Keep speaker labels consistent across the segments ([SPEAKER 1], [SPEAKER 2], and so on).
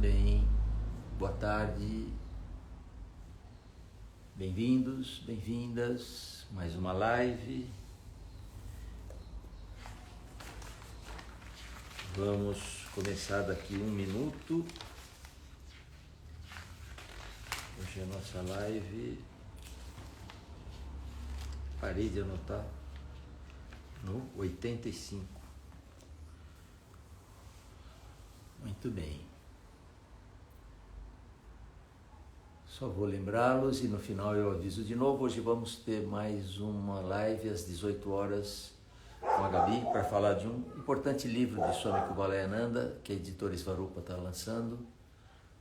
[SPEAKER 1] bem, boa tarde, bem-vindos, bem-vindas, mais uma live. Vamos começar daqui 1 minuto. Hoje é a nossa live, parei de anotar, no 85. Muito bem. Só vou lembrá-los e no final eu aviso de novo. Hoje vamos ter mais uma live às 18 horas com a Gabi para falar de um importante livro de Swami Kuvalayananda que a editora Svarupa está lançando,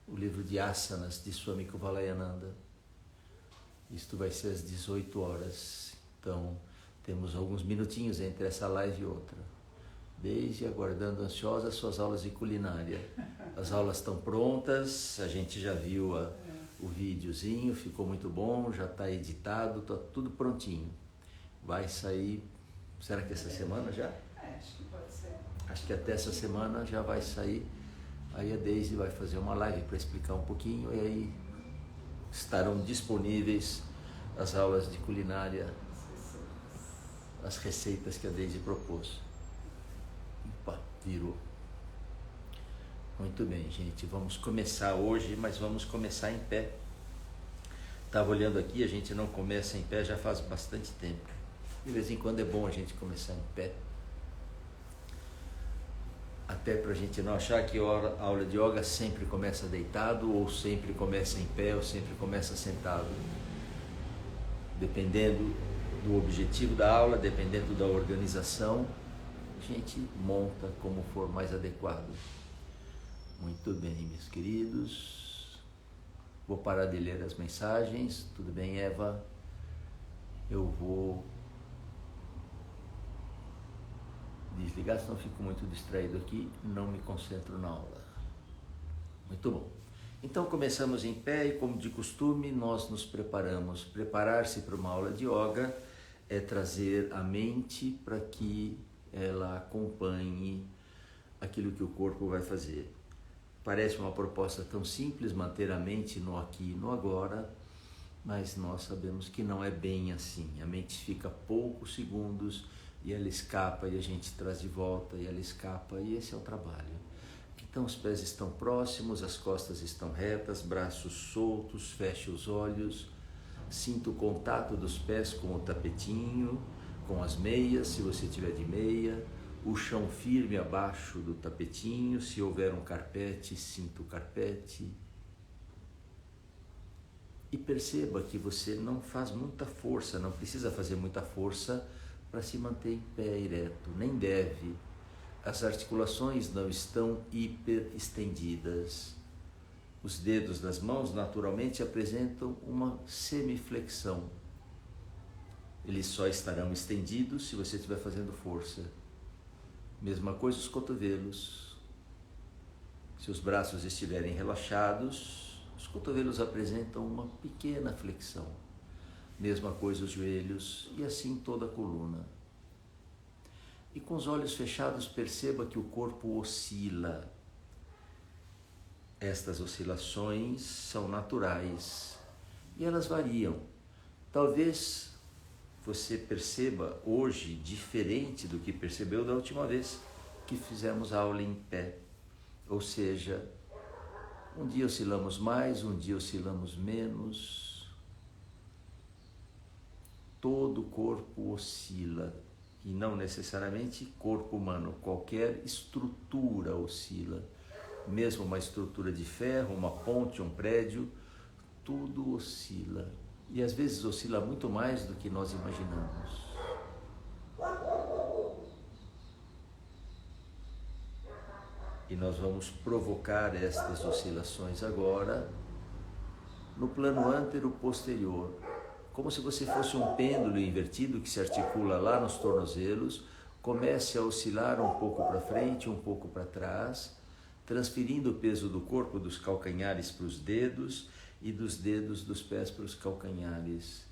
[SPEAKER 1] o livro de Asanas de Swami Kuvalayananda. Isto vai ser às 18 horas, então temos alguns minutinhos entre essa live e outra. Desde aguardando ansiosa as suas aulas de culinária. As aulas estão prontas, a gente já viu o videozinho, ficou muito bom, já está editado, está tudo prontinho. Vai sair, será que essa semana já?
[SPEAKER 2] Acho que pode ser.
[SPEAKER 1] Acho que até essa semana já vai sair. Aí a Daisy vai fazer uma live para explicar um pouquinho e aí estarão disponíveis as aulas de culinária, as receitas que a Daisy propôs. Opa, virou. Muito bem, gente, vamos começar hoje, mas vamos começar em pé. Estava olhando aqui, a gente não começa em pé já faz bastante tempo. De vez em quando é bom a gente começar em pé. Até para a gente não achar que a aula de yoga sempre começa deitado, ou sempre começa em pé, ou sempre começa sentado. Dependendo do objetivo da aula, dependendo da organização, a gente monta como for mais adequado. Muito bem, meus queridos. Vou parar de ler as mensagens. Tudo bem, Eva? Eu vou desligar, senão fico muito distraído aqui, não me concentro na aula. Muito bom. Então começamos em pé e, como de costume, nós nos preparamos. Preparar-se para uma aula de yoga é trazer a mente para que ela acompanhe aquilo que o corpo vai fazer. Parece uma proposta tão simples, manter a mente no aqui e no agora, mas nós sabemos que não é bem assim. A mente fica poucos segundos e ela escapa e a gente traz de volta e ela escapa e esse é o trabalho. Então os pés estão próximos, as costas estão retas, braços soltos, feche os olhos, sinta o contato dos pés com o tapetinho, com as meias, se você tiver de meia, o chão firme abaixo do tapetinho, se houver um carpete, sinta o carpete. E perceba que você não faz muita força, não precisa fazer muita força para se manter em pé ereto, nem deve. As articulações não estão hiper estendidas. Os dedos das mãos naturalmente apresentam uma semiflexão. Eles só estarão estendidos se você estiver fazendo força. Mesma coisa os cotovelos. Se os braços estiverem relaxados, os cotovelos apresentam uma pequena flexão. Mesma coisa os joelhos e assim toda a coluna. E com os olhos fechados perceba que o corpo oscila. Estas oscilações são naturais e elas variam. Talvez você perceba hoje diferente do que percebeu da última vez que fizemos a aula em pé. Ou seja, um dia oscilamos mais, um dia oscilamos menos. Todo o corpo oscila, e não necessariamente corpo humano, qualquer estrutura oscila. Mesmo uma estrutura de ferro, uma ponte, um prédio, tudo oscila. E às vezes oscila muito mais do que nós imaginamos. E nós vamos provocar estas oscilações agora no plano antero-posterior. Como se você fosse um pêndulo invertido que se articula lá nos tornozelos, comece a oscilar um pouco para frente, um pouco para trás, transferindo o peso do corpo dos calcanhares para os dedos e dos dedos dos pés para os calcanhares,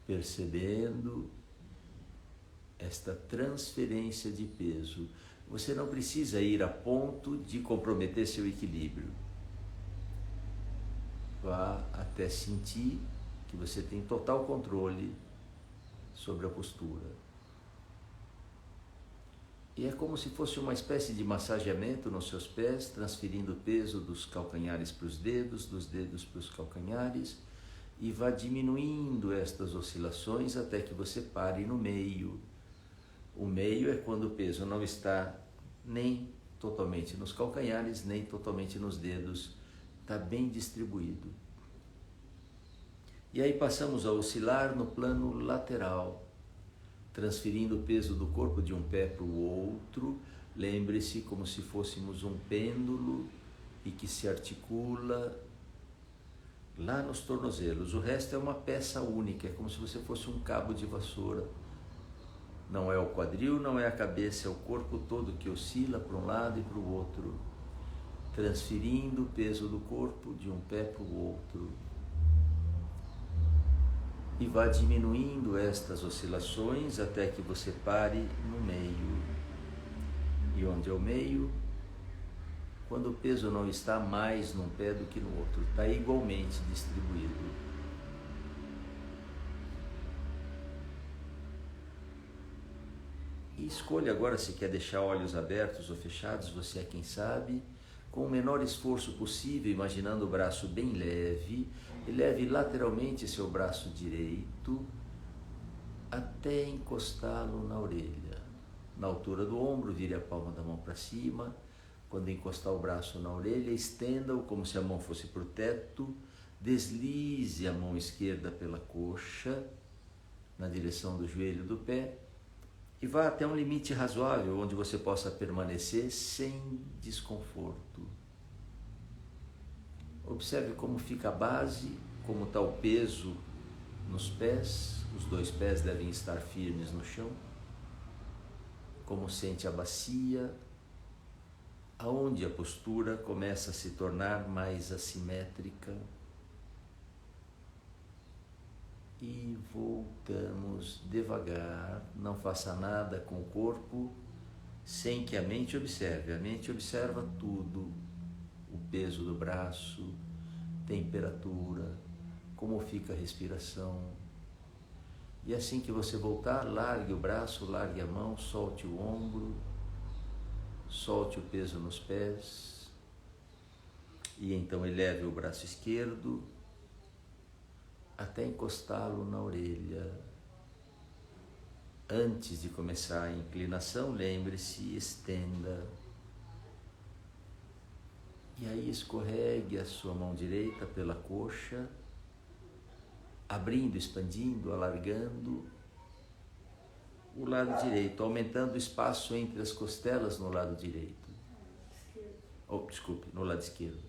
[SPEAKER 1] percebendo esta transferência de peso. Você não precisa ir a ponto de comprometer seu equilíbrio. Vá até sentir que você tem total controle sobre a postura. E é como se fosse uma espécie de massageamento nos seus pés, transferindo o peso dos calcanhares para os dedos, dos dedos para os calcanhares, e vá diminuindo estas oscilações até que você pare no meio. O meio é quando o peso não está nem totalmente nos calcanhares, nem totalmente nos dedos, está bem distribuído. E aí passamos a oscilar no plano lateral, transferindo o peso do corpo de um pé para o outro. Lembre-se, como se fôssemos um pêndulo e que se articula lá nos tornozelos. O resto é uma peça única, é como se você fosse um cabo de vassoura. Não é o quadril, não é a cabeça, é o corpo todo que oscila para um lado e para o outro, transferindo o peso do corpo de um pé para o outro. E vá diminuindo estas oscilações até que você pare no meio. E onde é o meio? Quando o peso não está mais num pé do que no outro, está igualmente distribuído. E escolha agora se quer deixar olhos abertos ou fechados, você é quem sabe, com o menor esforço possível, imaginando o braço bem leve. Eleve lateralmente seu braço direito até encostá-lo na orelha. Na altura do ombro, vire a palma da mão para cima. Quando encostar o braço na orelha, estenda-o como se a mão fosse para o teto. Deslize a mão esquerda pela coxa, na direção do joelho do pé, e vá até um limite razoável, onde você possa permanecer sem desconforto. Observe como fica a base, como está o peso nos pés. Os dois pés devem estar firmes no chão. Como sente a bacia, aonde a postura começa a se tornar mais assimétrica. E voltamos devagar. Não faça nada com o corpo sem que a mente observe. A mente observa tudo. O peso do braço, temperatura, como fica a respiração. E assim que você voltar, largue o braço, largue a mão, solte o ombro, solte o peso nos pés. E então eleve o braço esquerdo até encostá-lo na orelha. Antes de começar a inclinação, lembre-se, estenda. E aí escorregue a sua mão direita pela coxa, abrindo, expandindo, alargando o lado direito, aumentando o espaço entre as costelas no lado direito. No lado esquerdo.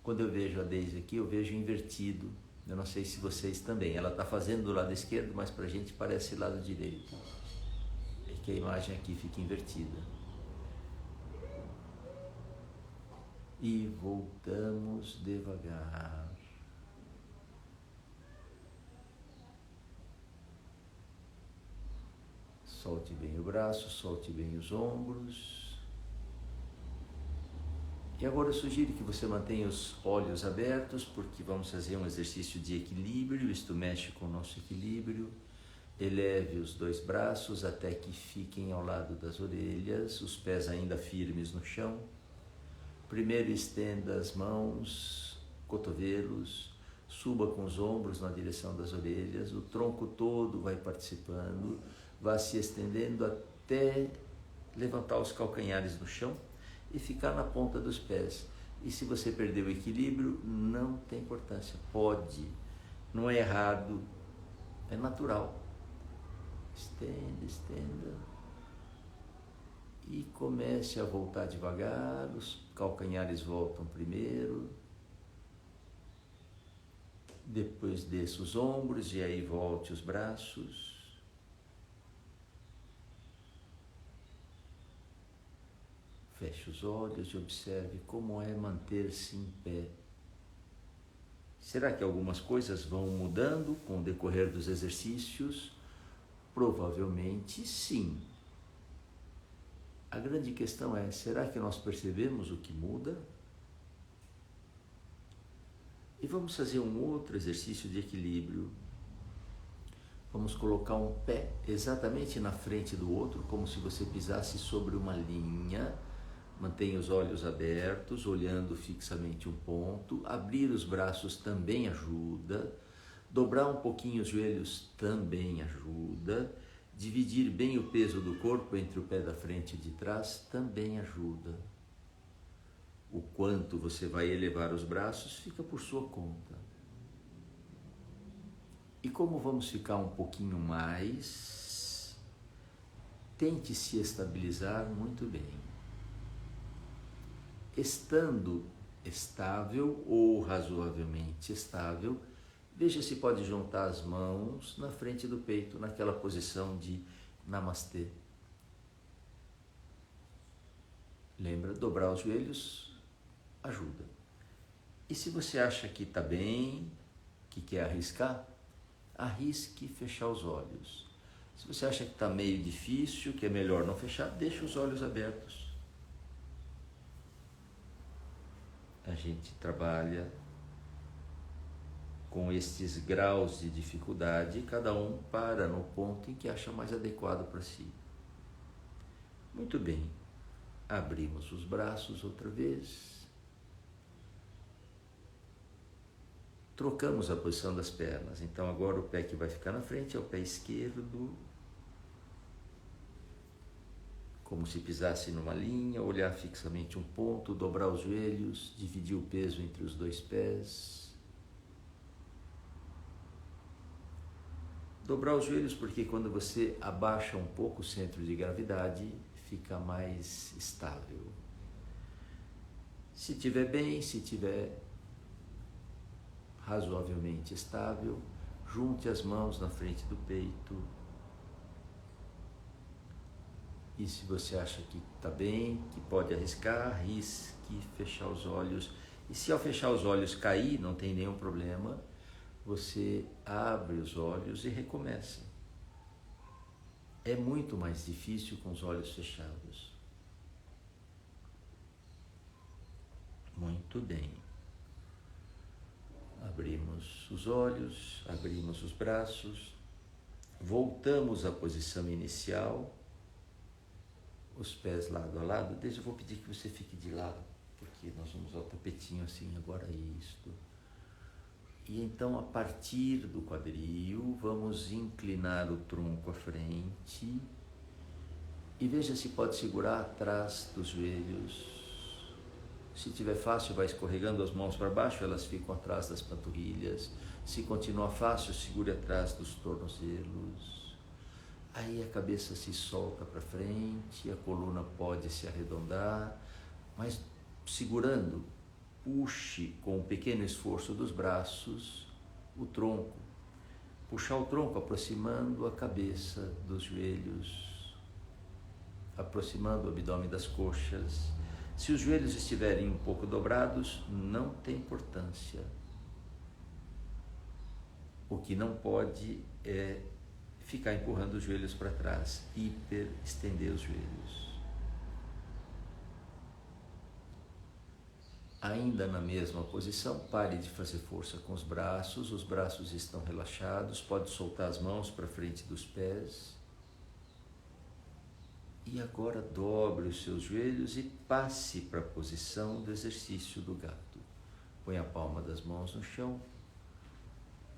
[SPEAKER 1] Quando eu vejo a Daisy aqui, eu vejo invertido. Eu não sei se vocês também. Ela está fazendo do lado esquerdo, mas para a gente parece lado direito. É que a imagem aqui fica invertida. E voltamos devagar. Solte bem o braço, solte bem os ombros. E agora eu sugiro que você mantenha os olhos abertos, porque vamos fazer um exercício de equilíbrio. Isto mexe com o nosso equilíbrio. Eleve os dois braços até que fiquem ao lado das orelhas, os pés ainda firmes no chão. Primeiro estenda as mãos, cotovelos, suba com os ombros na direção das orelhas, o tronco todo vai participando, vai se estendendo até levantar os calcanhares do chão e ficar na ponta dos pés. E se você perder o equilíbrio, não tem importância, pode, não é errado, é natural. Estenda, estenda. E comece a voltar devagar, os calcanhares voltam primeiro, depois desça os ombros e aí volte os braços. Feche os olhos e observe como é manter-se em pé. Será que algumas coisas vão mudando com o decorrer dos exercícios? Provavelmente sim. A grande questão é, será que nós percebemos o que muda? E vamos fazer um outro exercício de equilíbrio. Vamos colocar um pé exatamente na frente do outro, como se você pisasse sobre uma linha. Mantenha os olhos abertos, olhando fixamente um ponto. Abrir os braços também ajuda. Dobrar um pouquinho os joelhos também ajuda. Dividir bem o peso do corpo entre o pé da frente e de trás também ajuda. O quanto você vai elevar os braços fica por sua conta. E como vamos ficar um pouquinho mais, tente se estabilizar muito bem. Estando estável ou razoavelmente estável, veja se pode juntar as mãos na frente do peito, naquela posição de namastê. Lembra, dobrar os joelhos ajuda. E se você acha que está bem, que quer arriscar, arrisque fechar os olhos. Se você acha que está meio difícil, que é melhor não fechar, deixa os olhos abertos. A gente trabalha com estes graus de dificuldade e cada um para no ponto em que acha mais adequado para si. Muito bem, abrimos os braços outra vez. Trocamos a posição das pernas, então agora o pé que vai ficar na frente é o pé esquerdo, como se pisasse numa linha, olhar fixamente um ponto, dobrar os joelhos, dividir o peso entre os dois pés. Dobrar os joelhos porque quando você abaixa um pouco o centro de gravidade, fica mais estável. Se estiver bem, se estiver razoavelmente estável, junte as mãos na frente do peito. E se você acha que está bem, que pode arriscar, arrisque fechar os olhos. E se ao fechar os olhos cair, não tem nenhum problema, você abre os olhos e recomeça. É muito mais difícil com os olhos fechados. Muito bem. Abrimos os olhos, abrimos os braços, voltamos à posição inicial, os pés lado a lado. Desde eu vou pedir que você fique de lado, porque nós vamos ao tapetinho assim, agora isto. E então, a partir do quadril, vamos inclinar o tronco à frente e veja se pode segurar atrás dos joelhos. Se tiver fácil, vai escorregando as mãos para baixo, elas ficam atrás das panturrilhas. Se continua fácil, segure atrás dos tornozelos. Aí a cabeça se solta para frente, a coluna pode se arredondar, mas segurando, puxe com um pequeno esforço dos braços o tronco. Puxar o tronco aproximando a cabeça dos joelhos, aproximando o abdômen das coxas. Se os joelhos estiverem um pouco dobrados, não tem importância. O que não pode é ficar empurrando os joelhos para trás, estender os joelhos. Ainda na mesma posição, pare de fazer força com os braços estão relaxados, pode soltar as mãos para frente dos pés. E agora dobre os seus joelhos e passe para a posição do exercício do gato. Põe a palma das mãos no chão,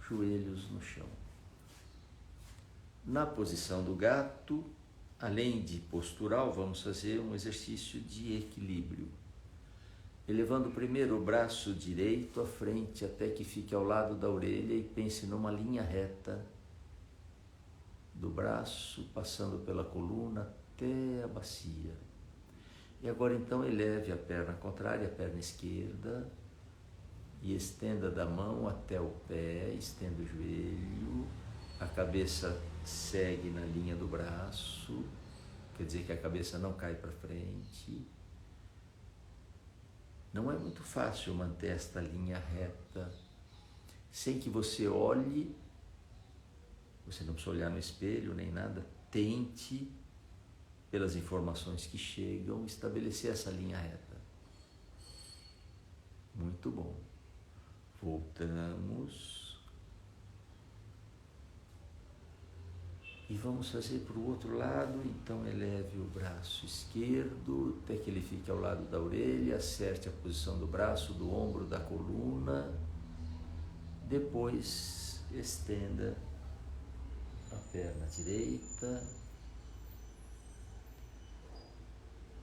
[SPEAKER 1] joelhos no chão. Na posição do gato, além de postural, vamos fazer um exercício de equilíbrio. Elevando primeiro o braço direito à frente até que fique ao lado da orelha e pense numa linha reta do braço, passando pela coluna até a bacia. E agora então eleve a perna contrária, a perna esquerda, e estenda da mão até o pé, estenda o joelho, a cabeça segue na linha do braço, quer dizer que a cabeça não cai para frente. Não é muito fácil manter esta linha reta, sem que você olhe, você não precisa olhar no espelho nem nada, tente pelas informações que chegam, estabelecer essa linha reta. Muito bom. Voltamos. E vamos fazer para o outro lado. Então eleve o braço esquerdo até que ele fique ao lado da orelha, acerte a posição do braço, do ombro, da coluna. Depois estenda a perna direita.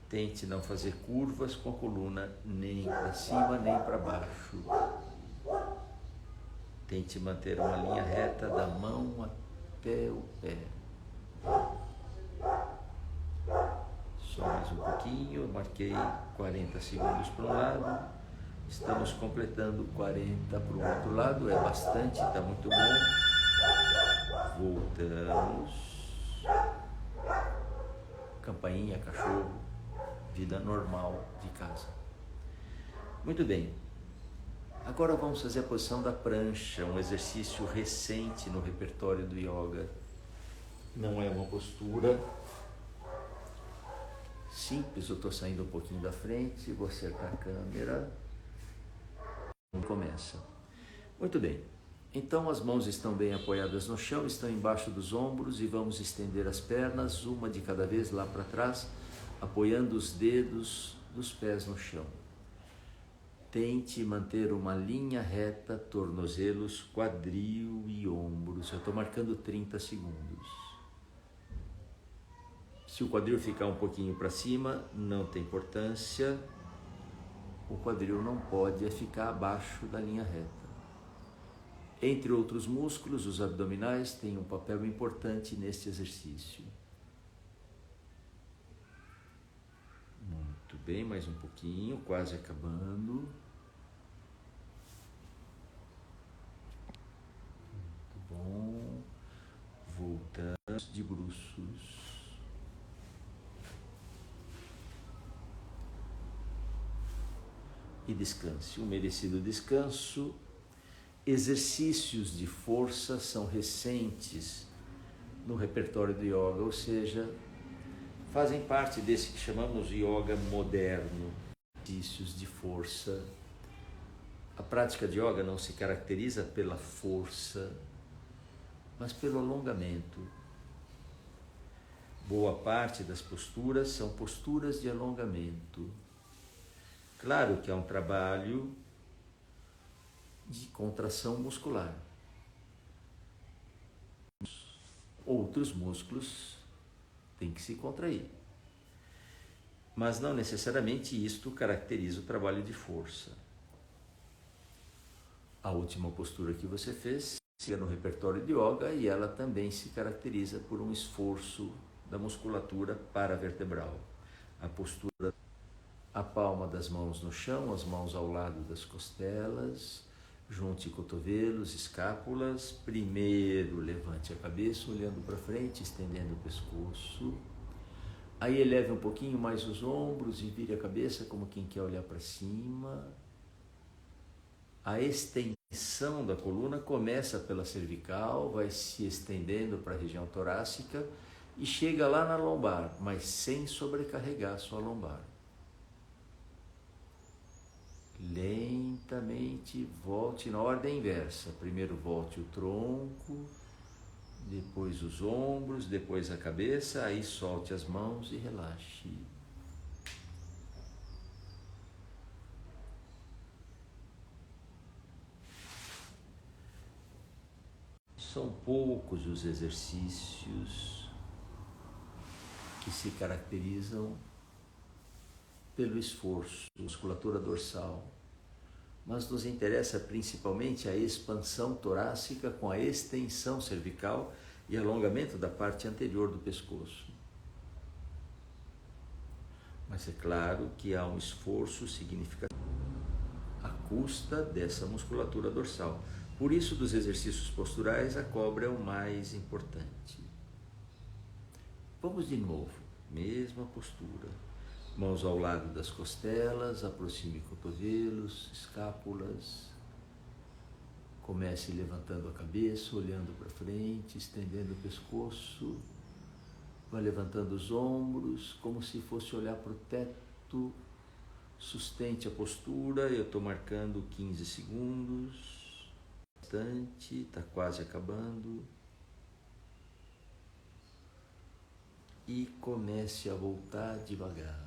[SPEAKER 1] Tente não fazer curvas com a coluna nem para cima nem para baixo. Tente manter uma linha reta da mão até o pé. Só mais um pouquinho, eu marquei 40 segundos para um lado, estamos completando 40 para o outro lado, é bastante, está muito bom. Voltamos. Campainha, cachorro, vida normal de casa. Muito bem. Agora vamos fazer a posição da prancha, um exercício recente no repertório do yoga. Não é uma postura simples, eu estou saindo um pouquinho da frente, vou acertar a câmera. Começa. Muito bem. Então as mãos estão bem apoiadas no chão, estão embaixo dos ombros e vamos estender as pernas, uma de cada vez lá para trás, apoiando os dedos dos pés no chão. Tente manter uma linha reta, tornozelos, quadril e ombros. Eu estou marcando 30 segundos. Se o quadril ficar um pouquinho para cima, não tem importância. O quadril não pode ficar abaixo da linha reta. Entre outros músculos, os abdominais têm um papel importante neste exercício. Muito bem, mais um pouquinho, quase acabando. Muito bom. Voltamos de bruços. E descanse, um merecido descanso. Exercícios de força são recentes no repertório do yoga, ou seja, fazem parte desse que chamamos de yoga moderno. Exercícios de força. A prática de yoga não se caracteriza pela força, mas pelo alongamento. Boa parte das posturas são posturas de alongamento. Claro que é um trabalho de contração muscular. Outros músculos têm que se contrair. Mas não necessariamente isto caracteriza o trabalho de força. A última postura que você fez fica no repertório de yoga e ela também se caracteriza por um esforço da musculatura paravertebral. A postura, a palma das mãos no chão, as mãos ao lado das costelas, junte cotovelos, escápulas. Primeiro levante a cabeça olhando para frente, estendendo o pescoço. Aí eleve um pouquinho mais os ombros e vire a cabeça como quem quer olhar para cima. A extensão da coluna começa pela cervical, vai se estendendo para a região torácica e chega lá na lombar, mas sem sobrecarregar a sua lombar. Lentamente volte na ordem inversa. Primeiro volte o tronco, depois os ombros, depois a cabeça, aí solte as mãos e relaxe. São poucos os exercícios que se caracterizam pelo esforço, musculatura dorsal, mas nos interessa principalmente a expansão torácica com a extensão cervical e alongamento da parte anterior do pescoço. Mas é claro que há um esforço significativo à custa dessa musculatura dorsal. Por isso, dos exercícios posturais, a cobra é o mais importante. Vamos de novo, mesma postura. Mãos ao lado das costelas, aproxime cotovelos, escápulas. Comece levantando a cabeça, olhando para frente, estendendo o pescoço. Vai levantando os ombros, como se fosse olhar para o teto. Sustente a postura, eu estou marcando 15 segundos. Bastante, está quase acabando. E comece a voltar devagar.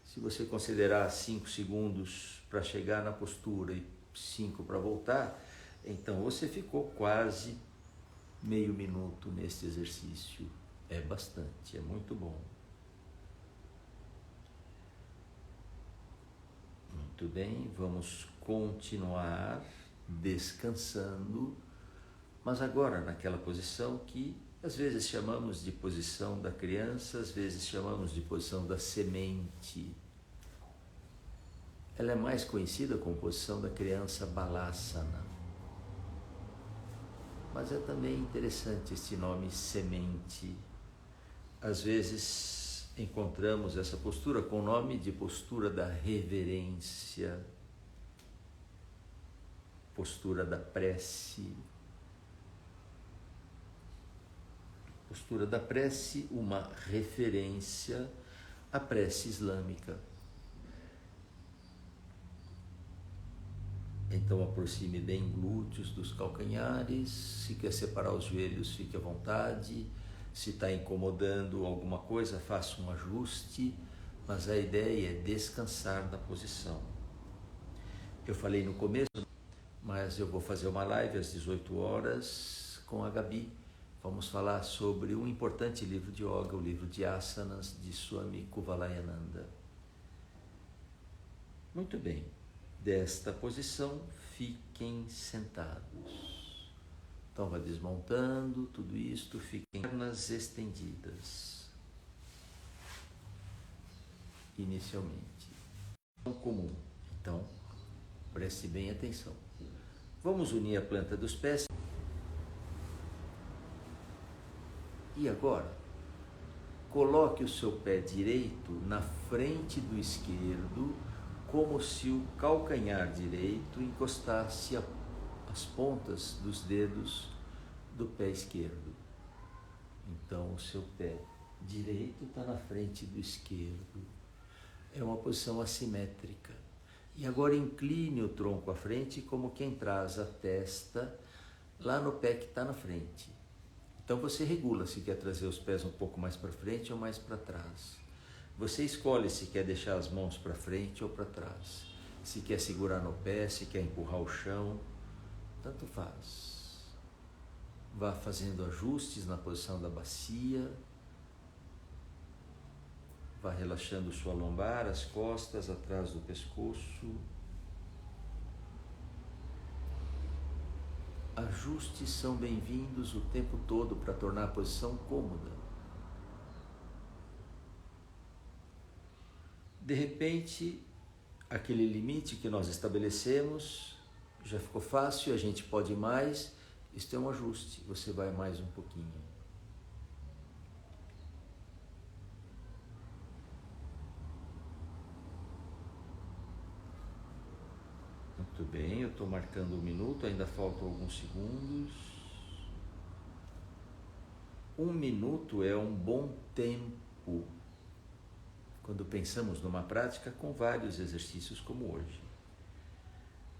[SPEAKER 1] Se você considerar 5 segundos para chegar na postura e 5 para voltar, então você ficou quase meio minuto neste exercício. É bastante, é muito bom. Muito bem, vamos continuar descansando, mas agora naquela posição que às vezes chamamos de posição da criança, às vezes chamamos de posição da semente. Ela é mais conhecida como posição da criança Balasana. Mas é também interessante este nome semente. Às vezes encontramos essa postura com o nome de postura da reverência, postura da prece. Postura da prece, uma referência à prece islâmica. Então aproxime bem glúteos dos calcanhares. Se quer separar os joelhos, fique à vontade. Se está incomodando alguma coisa, faça um ajuste, mas a ideia é descansar da posição. Eu falei no começo, mas eu vou fazer uma live às 18 horas com a Gabi. Vamos falar sobre um importante livro de yoga, o livro de asanas de Swami Kuvalayananda. Muito bem. Desta posição, fiquem sentados. Então, vai desmontando tudo isto, fiquem pernas estendidas. Inicialmente. Comum. Então, preste bem atenção. Vamos unir a planta dos pés. E agora, coloque o seu pé direito na frente do esquerdo, como se o calcanhar direito encostasse as pontas dos dedos do pé esquerdo. Então, o seu pé direito está na frente do esquerdo. É uma posição assimétrica. E agora incline o tronco à frente, como quem traz a testa lá no pé que está na frente. Então, você regula se quer trazer os pés um pouco mais para frente ou mais para trás. Você escolhe se quer deixar as mãos para frente ou para trás. Se quer segurar no pé, se quer empurrar o chão, tanto faz. Vá fazendo ajustes na posição da bacia. Vá relaxando sua lombar, as costas, atrás do pescoço. Ajustes são bem-vindos o tempo todo para tornar a posição cômoda. De repente, aquele limite que nós estabelecemos já ficou fácil, a gente pode ir mais. Isso é um ajuste, você vai mais um pouquinho. Muito bem, eu estou marcando 1 minuto, ainda faltam alguns segundos. 1 minuto é um bom tempo quando pensamos numa prática com vários exercícios como hoje.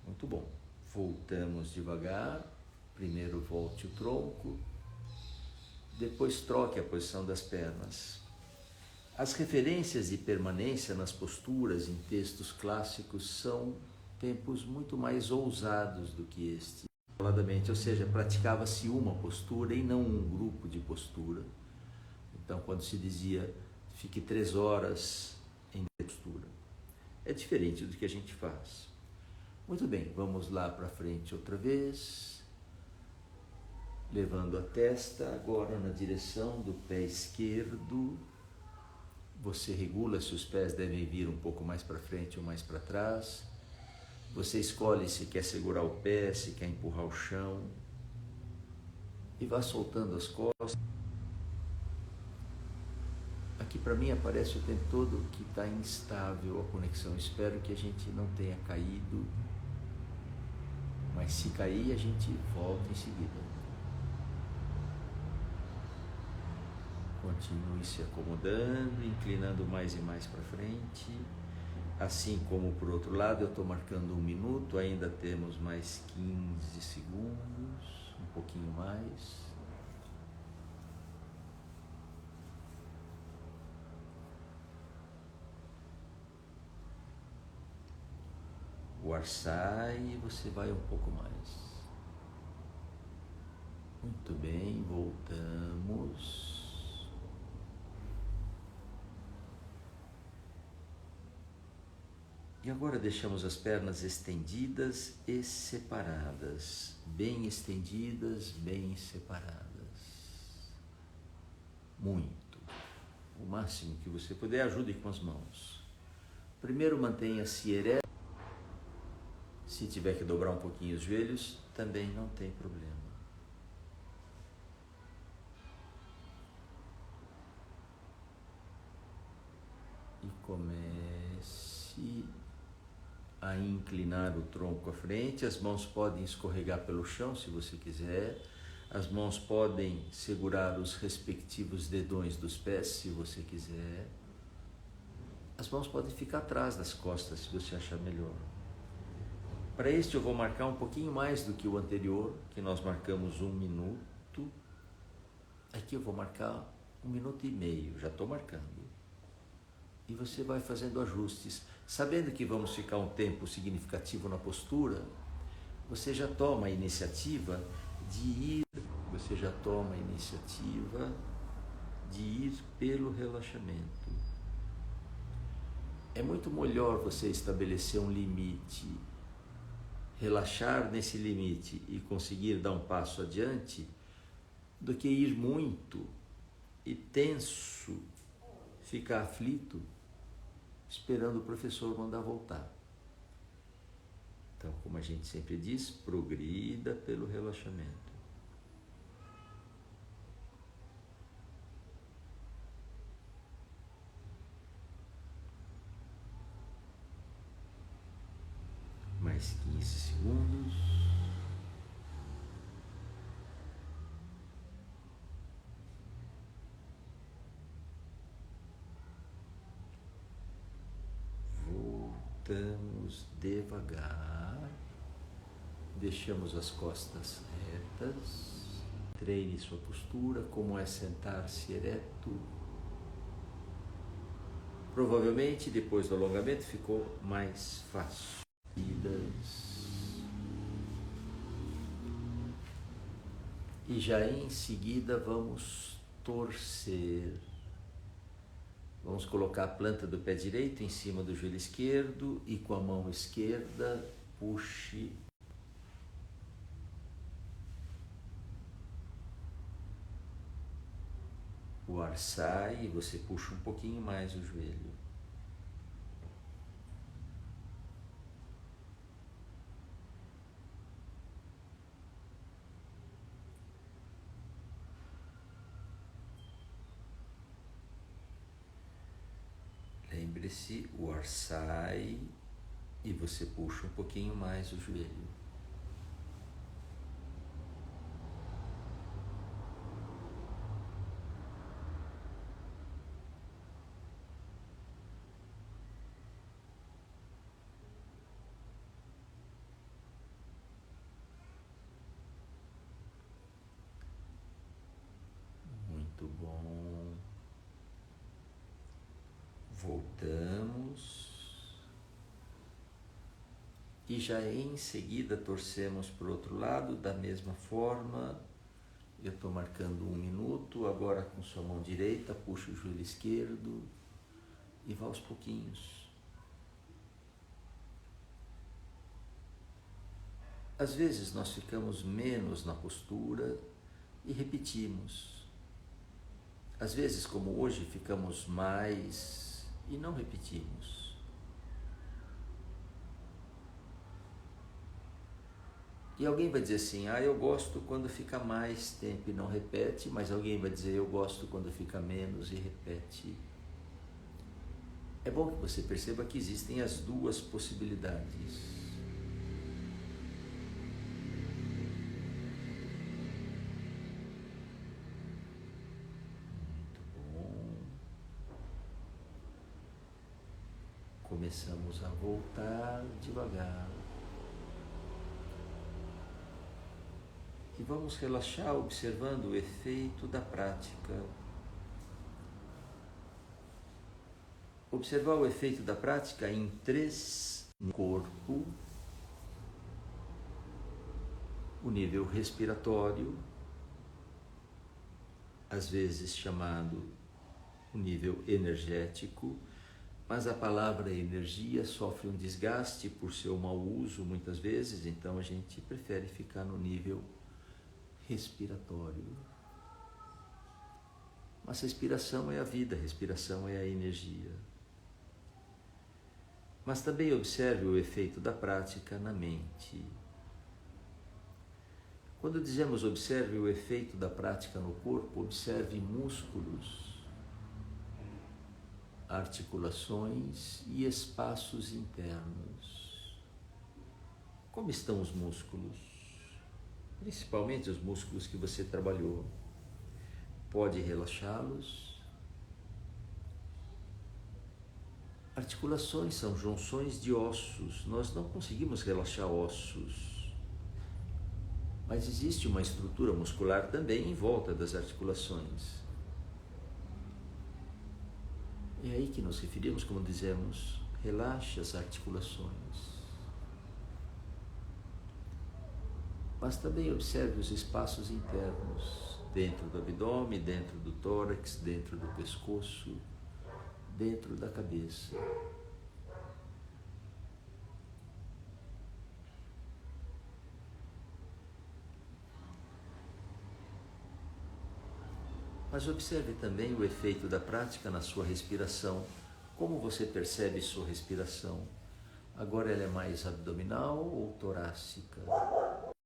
[SPEAKER 1] Muito bom. Voltamos devagar. Primeiro volte o tronco, depois troque a posição das pernas. As referências de permanência nas posturas em textos clássicos são tempos muito mais ousados do que este. Ou seja, praticava-se uma postura e não um grupo de postura. Então, quando se dizia fique 3 horas em postura, é diferente do que a gente faz. Muito bem, vamos lá para frente outra vez, levando a testa agora na direção do pé esquerdo. Você regula se os pés devem vir um pouco mais para frente ou mais para trás. Você escolhe se quer segurar o pé, se quer empurrar o chão. E vá soltando as costas. Aqui para mim aparece o tempo todo que está instável a conexão. Espero que a gente não tenha caído. Mas se cair, a gente volta em seguida. Continue se acomodando, inclinando mais e mais para frente. Assim como por outro lado, eu estou marcando 1 minuto, ainda temos mais 15 segundos, um pouquinho mais. O ar sai e você vai um pouco mais. Muito bem, voltamos. E agora deixamos as pernas estendidas e separadas, bem estendidas, bem separadas. Muito. O máximo que você puder, ajude com as mãos. Primeiro mantenha-se ereto. Se tiver que dobrar um pouquinho os joelhos, também não tem problema. E comece a inclinar o tronco à frente. As mãos podem escorregar pelo chão se você quiser. As mãos podem segurar os respectivos dedões dos pés se você quiser. As mãos podem ficar atrás das costas se você achar melhor. Para este eu vou marcar um pouquinho mais do que o anterior, que nós marcamos 1 minuto. Aqui eu vou marcar 1 minuto e meio, já estou marcando. E você vai fazendo ajustes. Sabendo que vamos ficar um tempo significativo na postura, você já toma a iniciativa de ir, pelo relaxamento. É muito melhor você estabelecer um limite, relaxar nesse limite e conseguir dar um passo adiante, do que ir muito e tenso, ficar aflito, esperando o professor mandar voltar. Então, como a gente sempre diz, progrida pelo relaxamento. Mais 15 segundos. Voltamos devagar. Deixamos as costas retas. Treine sua postura, como é sentar-se ereto. Provavelmente, depois do alongamento, ficou mais fácil. E já em seguida vamos torcer. Vamos colocar a planta do pé direito em cima do joelho esquerdo e com a mão esquerda puxe o ar sai e você puxa um pouquinho mais o joelho. Lembre-se, o ar sai e você puxa um pouquinho mais o joelho. Muito bom. Voltamos. E já em seguida torcemos para o outro lado, da mesma forma. Eu estou marcando 1 minuto, agora com sua mão direita, puxa o joelho esquerdo e vá aos pouquinhos. Às vezes nós ficamos menos na postura e repetimos. Às vezes, como hoje, ficamos mais e não repetimos. E alguém vai dizer assim, eu gosto quando fica mais tempo e não repete, mas alguém vai dizer, eu gosto quando fica menos e repete. É bom que você perceba que existem as duas possibilidades. Muito Começamos a voltar devagar. E vamos relaxar observando o efeito da prática. Observar o efeito da prática em 3 no corpo: o nível respiratório, às vezes chamado o nível energético, mas a palavra energia sofre um desgaste por seu mau uso muitas vezes, então a gente prefere ficar no nível respiratório. Mas respiração é a vida, respiração é a energia. Mas também observe o efeito da prática na mente. Quando dizemos observe o efeito da prática no corpo, observe músculos, articulações e espaços internos. Como estão os músculos? Principalmente os músculos que você trabalhou. Pode relaxá-los. Articulações são junções de ossos. Nós não conseguimos relaxar ossos, mas existe uma estrutura muscular também em volta das articulações. É aí que nos referimos, como dizemos, relaxe as articulações. Mas também observe os espaços internos, dentro do abdômen, dentro do tórax, dentro do pescoço, dentro da cabeça. Mas observe também o efeito da prática na sua respiração. Como você percebe sua respiração? Agora ela é mais abdominal ou torácica?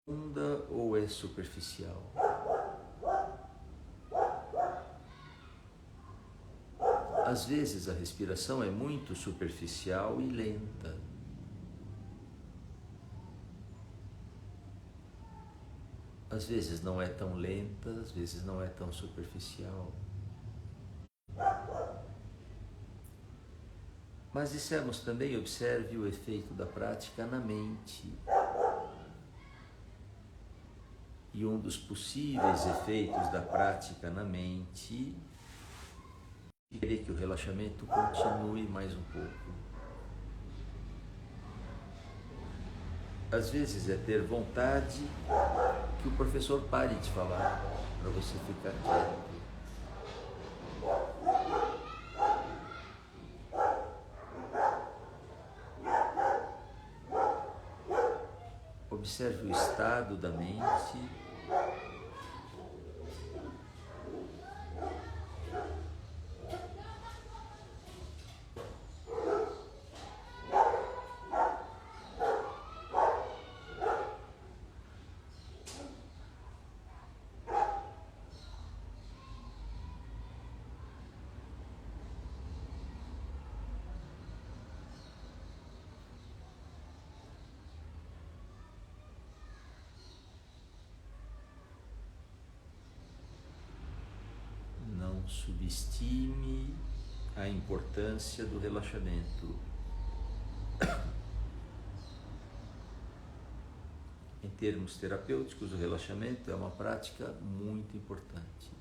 [SPEAKER 1] Profunda ou é superficial? Às vezes a respiração é muito superficial e lenta. Às vezes não é tão lenta, às vezes não é tão superficial. Mas dissemos também, observe o efeito da prática na mente. E um dos possíveis efeitos da prática na mente é querer que o relaxamento continue mais um pouco. Às vezes é ter vontade que o professor pare de falar, para você ficar quieto. Observe o estado da mente. Não subestime a importância do relaxamento. Em termos terapêuticos, o relaxamento é uma prática muito importante.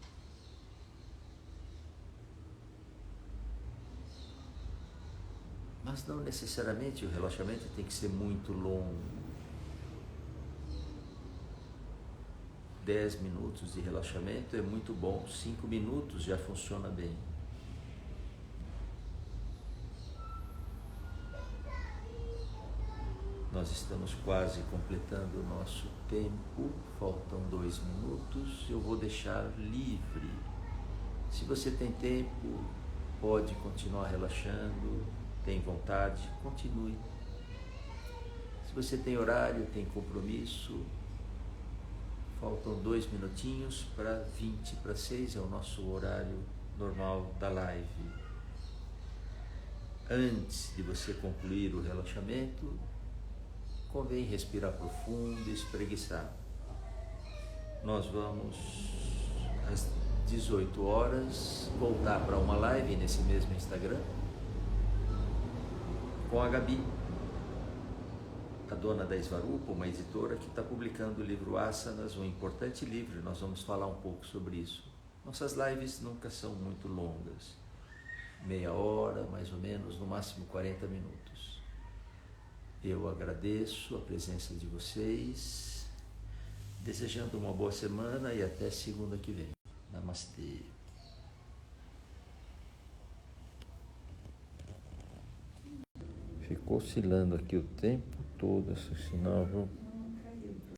[SPEAKER 1] Mas não necessariamente o relaxamento tem que ser muito longo. 10 minutos de relaxamento é muito bom, 5 minutos já funciona bem. Nós estamos quase completando o nosso tempo, faltam 2 minutos, eu vou deixar livre. Se você tem tempo, pode continuar relaxando, tem vontade, continue. Se você tem horário, tem compromisso, faltam 2 minutinhos para 5:50, é o nosso horário normal da live. Antes de você concluir o relaxamento, convém respirar profundo e espreguiçar. Nós vamos, às 18 horas, voltar para uma live nesse mesmo Instagram. com a Gabi, a dona da Svarupa, uma editora que está publicando o livro Asanas, um importante livro. Nós vamos falar um pouco sobre isso. Nossas lives nunca são muito longas, meia hora, mais ou menos, no máximo 40 minutos. Eu agradeço a presença de vocês, desejando uma boa semana e até segunda que vem. Namastê. Ficou oscilando aqui o tempo todo esse sinal, viu?